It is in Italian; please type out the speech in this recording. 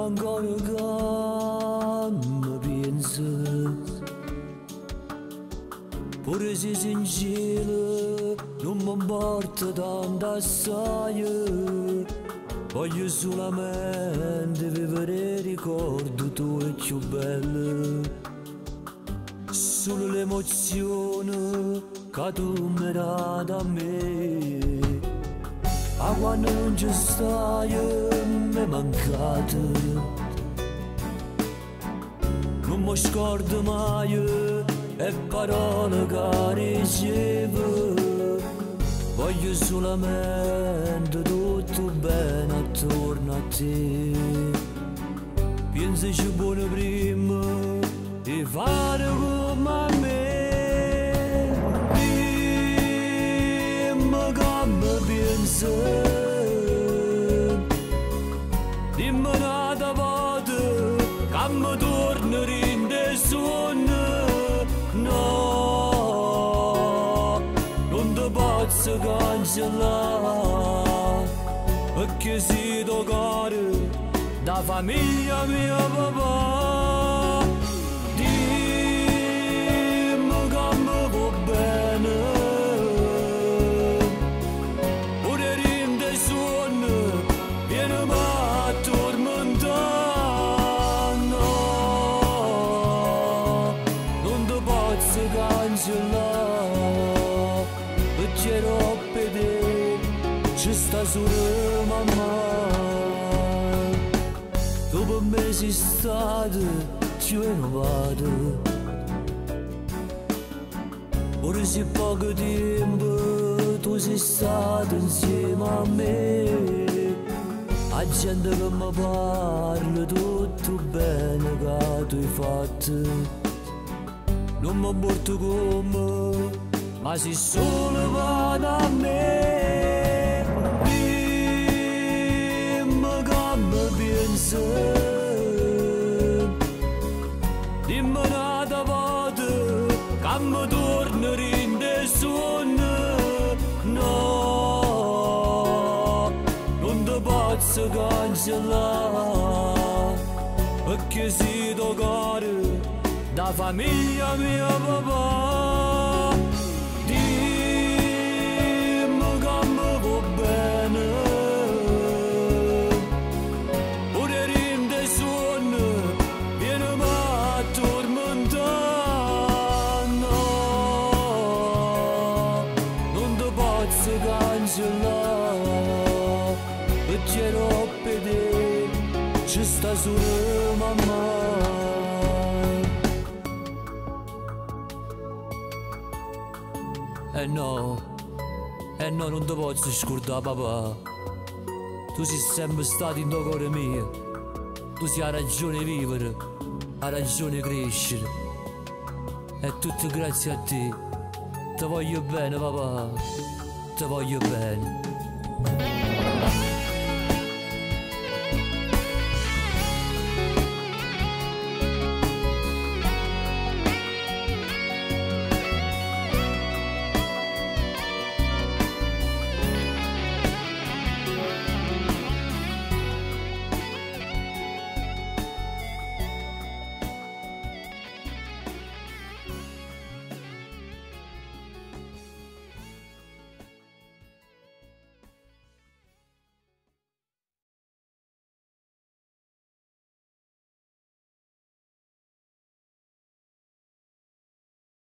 ancora che mi pensi, pure se sincero non mi importa tanto assai. Voglio solamente vivere il ricordo tuo e più bello, solo l'emozione che tu mi dai da me. A quando non ci stai mi è mancato, non mi scordo mai le parole che ricevo. Voglio solamente tutto bene attorno a te. Pensaci buono prima di fare come a me. Dimmi che mi pensi, dimmi un'altra volta che mi torno in te sonno. No, non ti posso cancellare, perché sei tuo cuore da famiglia mia papà. Dimmi che mi va bene, pure in te sonno vieni a tormentare. No, non ti posso cancellare, perché troppo te ci sta solo mamma. Tu per me sei stato più rinnovato, ora se poco tempo tu sei stato insieme a me. La gente che mi parla tutto bene che tu hai fatto, non mi porto come, ma sei solo vado a me. Dimmi che mi pensi, dimmi un'altra volta che mi torno in te sonno. No, non ti posso cancellare, perché sei tuo cuore da famiglia mia papà. Dimmi che mi va bene, pure in te sonno vieni a tormentare. No, non ti posso cancellare, perché troppo te ci sta solo mamma. No, non ti posso scordare papà. Tu sei sempre stato in tuo cuore mio, tu sei la ragione di vivere, la ragione di crescere. È tutto grazie a te. Ti voglio bene papà, ti voglio bene.